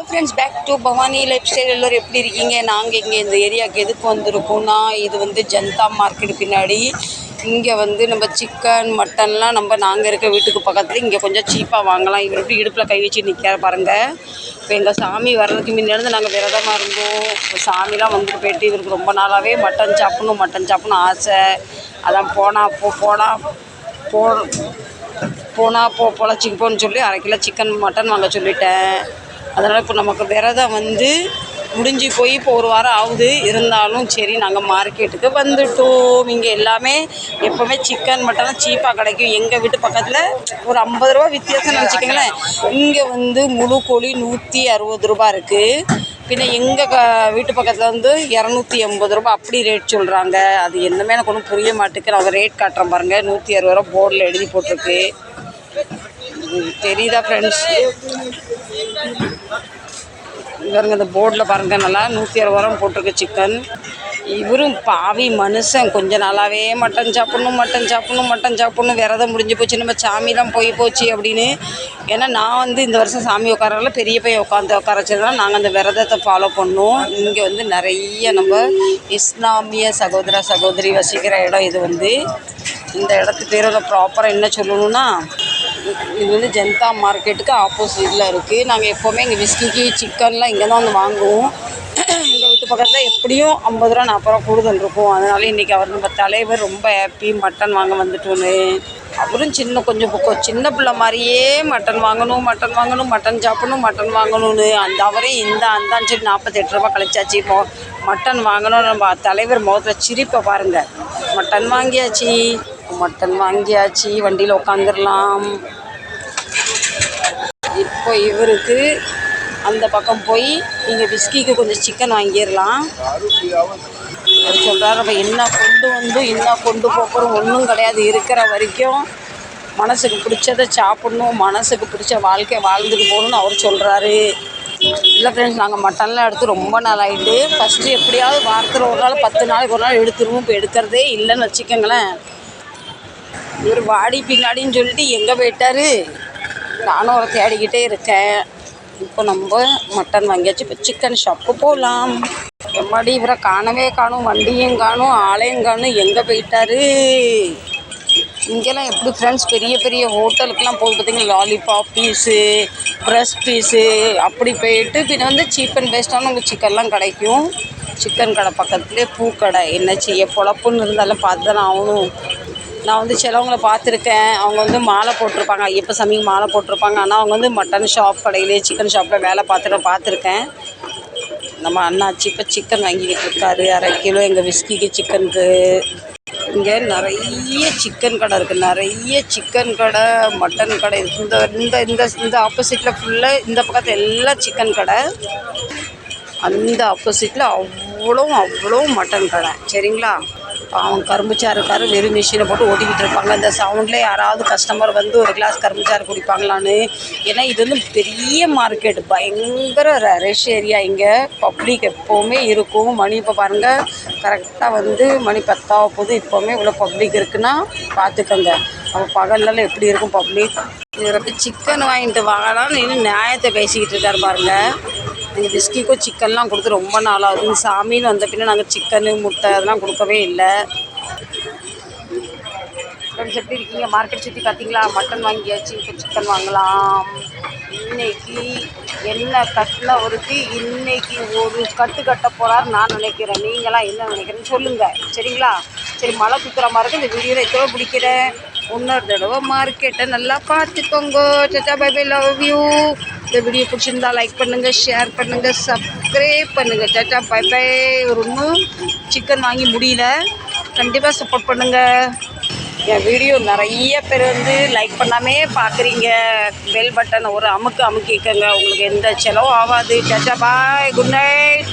Friends, back to Bhavani lifestyle. எல்லோரும் எப்படி இருக்கீங்க? நாங்கள் இங்கே இந்த ஏரியாவுக்கு எதுக்கு வந்திருக்கோம்னா, இது வந்து ஜனதா மார்க்கெட் பின்னாடி. இங்கே வந்து நம்ம சிக்கன் மட்டன்லாம் நாங்கள் இருக்க வீட்டுக்கு பக்கத்தில் இங்கே கொஞ்சம் சீப்பாக வாங்கலாம். இவர் எப்படி இடுப்பில் கை வச்சு நிற்கிற பாருங்கள். இப்போ எங்கள் சாமி வர்றதுக்கு முன்னாடி நாங்கள் விரதமாக இருந்தோம். இப்போ சாமிலாம் வந்துட்டு போயிட்டு இவருக்கு ரொம்ப நாளாகவே மட்டன் சாப்பிட்ணும் ஆசை. அதான் பொழைச்சிக்கு போன்னு சொல்லி 1/2 கிலோ சிக்கன் மட்டன் வாங்க சொல்லிட்டேன். அதனால் இப்போ நமக்கு விரதம் வந்து முடிஞ்சு போய் இப்போ 1 வாரம் ஆகுது. இருந்தாலும் சரி, நாங்கள் மார்க்கெட்டுக்கு வந்துவிட்டோம். இங்கே எல்லாமே எப்போவுமே சிக்கன் மட்டன்லாம் சீப்பாக கிடைக்கும். எங்கள் வீட்டு பக்கத்தில் ஒரு 50 ரூபா வித்தியாசம் நினச்சிக்கங்களேன். இங்கே வந்து முழு கோழி 160 ரூபா இருக்குது. பின்ன எங்கள் வீட்டு பக்கத்தில் வந்து 280 ரூபா அப்படி ரேட் சொல்கிறாங்க. அது என்னமே எனக்கு ஒன்றும் புரிய மாட்டேங்குது. அவங்க ரேட் காட்டுறேன் பாருங்கள். 160 ரூபா போர்டில் எழுதி போட்டிருக்கு. தெரியுதா ஃப்ரெண்ட்ஸ்? பாருங்க, இந்த போர்டில் பாருங்கள், நல்லா 160 ரூபா போட்டிருக்கு சிக்கன். இவரும் பாவி மனுஷன். கொஞ்ச நாளாகவே மட்டன் சாப்பிட்ணும் விரதம் முடிஞ்சு போச்சு, நம்ம சாமிலாம் போச்சு அப்படின்னு. ஏன்னா நான் வந்து இந்த வருஷம் சாமி உட்காரல, பெரிய பையன் உட்கார வச்சதுனால நாங்கள் அந்த விரதத்தை ஃபாலோ பண்ணோம். இங்கே வந்து நிறைய நம்ம இஸ்லாமிய சகோதரி வசிக்கிற இடம் இது. வந்து இந்த இடத்து பேர் ப்ராப்பராக என்ன சொல்லணும்னா, இது வந்து ஜனதா மார்க்கெட்டுக்கு ஆப்போசிட்டில் இருக்குது. நாங்கள் எப்போவுமே எங்கள் விஸ்கிக்கு சிக்கன்லாம் இங்கே தான் வந்து வாங்குவோம். எங்கள் வீட்டு பக்கத்தில் எப்படியும் 50 ரூபா 40 ரூபா கூடுதல் இருக்கும். அதனால இன்றைக்கி அவர் நம்ம தலைவர் ரொம்ப ஹாப்பி, மட்டன் வாங்க வந்துட்டோன்னு. அவரும் சின்ன பிள்ளை மாதிரியே மட்டன் வாங்கணும்னு அவரே அந்தான்னு சொல்லி 48 ரூபா கழிச்சாச்சு. இப்போ மட்டன் வாங்கணும். நம்ம தலைவர் முகத்தில் சிரிப்பை பாருங்கள். மட்டன் வாங்கியாச்சு, வண்டியில் உட்காந்துடலாம். இப்போ இவருக்கு அந்த பக்கம் போய் இங்கே விஸ்கிக்கு கொஞ்சம் சிக்கன் வாங்கிடலாம். அவர் சொல்கிறார், நம்ம என்ன கொண்டு போகிறோம் ஒன்றும் கிடையாது. இருக்கிற வரைக்கும் மனசுக்கு பிடிச்சதை சாப்பிட்ணும், மனசுக்கு பிடிச்ச வாழ்க்கை வாழ்ந்துட்டு போகணுன்னு அவர் சொல்கிறாரு. இல்லை ஃப்ரெண்ட்ஸ், நாங்கள் மட்டன்லாம் எடுத்து ரொம்ப நாள் ஆகிட்டு. ஃபஸ்ட்டு எப்படியாவது வாரத்தில் ஒரு நாள் 10 நாளைக்கு ஒரு நாள் எடுத்துருவோம். இப்போ எடுக்கிறதே இல்லைன்னு வச்சுக்கோங்களேன். இவர் வாடி பின்னாடின்னு சொல்லிட்டு எங்கே போயிட்டார்? நானும் அவரை தேடிக்கிட்டே இருக்கேன். இப்போ நம்ம மட்டன் வாங்கியாச்சு. இப்போ சிக்கன் ஷாப்புக்கு போகலாம். எம்மாடி, இவரை காணும், வண்டியும் காணும், ஆளையும் காணும், எங்கே போயிட்டாரு? இங்கெல்லாம் எப்படி ஃப்ரெண்ட்ஸ், பெரிய ஹோட்டலுக்கெலாம் போய் பார்த்திங்கன்னா லாலிபாப் பீஸு, ப்ரெஸ் பீஸு அப்படி போயிட்டு பின்ன வந்து சீப் அண்ட் பெஸ்ட்டான உங்கள் சிக்கன்லாம் கிடைக்கும். சிக்கன் கடை பக்கத்துலேயே பூக்கடை. என்ன செய்ய, பொழப்புன்னு இருந்தாலும் பார்த்து தானே ஆகணும். நான் வந்து சிலவங்களை பார்த்துருக்கேன். அவங்க வந்து மாலை போட்டிருப்பாங்க, ஐயப்ப சாமிக்கு மாலை போட்டிருப்பாங்க. ஆனால் அவங்க வந்து மட்டன் ஷாப் கடையிலே சிக்கன் ஷாப்பில் வேலை பார்த்துருக்கேன். நம்ம அண்ணாச்சி இப்போ சிக்கன் வாங்கிக்கிட்டு இருக்காரு. 1/2 கிலோ எங்கள் விஸ்கிக்கு சிக்கனுக்கு. இங்கே நிறைய சிக்கன் கடை இருக்குது. மட்டன் கடை. இந்த ஆப்போசிட்டில் ஃபுல்லாக இந்த பக்கத்தில் எல்லாம் சிக்கன் கடை. அந்த ஆப்போசிட்டில் அவ்வளோ மட்டன் கடை. சரிங்களா? அவங்க கரும்புச்சாறு வெறும் மிஷினை போட்டு ஓட்டிக்கிட்டு இருப்பாங்க. இந்த சவுண்டில் யாராவது கஸ்டமர் வந்து ஒரு கிளாஸ் கரும்புச்சாறு குடிப்பாங்களான்னு. ஏன்னா இது வந்து பெரிய மார்க்கெட், பயங்கர ரஷ் ஏரியா. இங்கே பப்ளிக் எப்போவுமே இருக்கும். மணி இப்போ பாருங்கள், கரெக்டாக வந்து மணி 10 ஆக போகுது. இப்போவுமே இவ்வளோ பப்ளிக் இருக்குன்னா பார்த்துக்கோங்க. அப்போ பகல்லலாம் எப்படி இருக்கும் பப்ளிக். இவருக்கு சிக்கன் வாங்கிட்டு வாங்கலாம்னு இன்னும் நியாயத்தை பேசிக்கிட்டு இருக்காரு பாருங்கள். எங்கள் விஸ்கிக்கும் சிக்கன்லாம் கொடுத்து ரொம்ப நாளாகுது. சாமின்னு வந்த பின்னே நாங்கள் சிக்கனு முட்டை அதெல்லாம் கொடுக்கவே இல்லை. ஃப்ரெண்ட்ஸ், எப்படி இருக்கீங்க? மார்க்கெட் சுற்றி பார்த்தீங்களா? மட்டன் வாங்கியாச்சு, இப்போ சிக்கன் வாங்கலாம். இன்றைக்கி என்ன கட்டினவருக்கு இன்றைக்கி ஒரு கட்ட போகிறாரு நான் நினைக்கிறேன். நீங்களாம் என்ன நினைக்கிறேன்னு சொல்லுங்கள். சரிங்களா? சரி, மழை குத்துற மாதிரி இருக்குது. இந்த வீடியோவில் எத்தனை பிடிக்கிறேன். இன்னொரு தடவை மார்க்கெட்டை நல்லா பார்த்துக்கோங்க. சச்சா, பை பை, லவ் யூ. இந்த வீடியோ பிடிச்சிருந்தா லைக் பண்ணுங்கள், ஷேர் பண்ணுங்கள், சப்ஸ்கிரைப் பண்ணுங்கள். சச்சா, பை பை. ஒரு இன்னும் சிக்கன் வாங்கி முடியல. கண்டிப்பாக சப்போர்ட் பண்ணுங்கள். என் வீடியோ நிறைய பேர் வந்து லைக் பண்ணாமே பார்க்குறீங்க. பெல் பட்டன் ஒரு அமுக்கிக்கங்க. உங்களுக்கு எந்த செலவும் ஆகாது. சச்சா, பாய், குட் நைட்.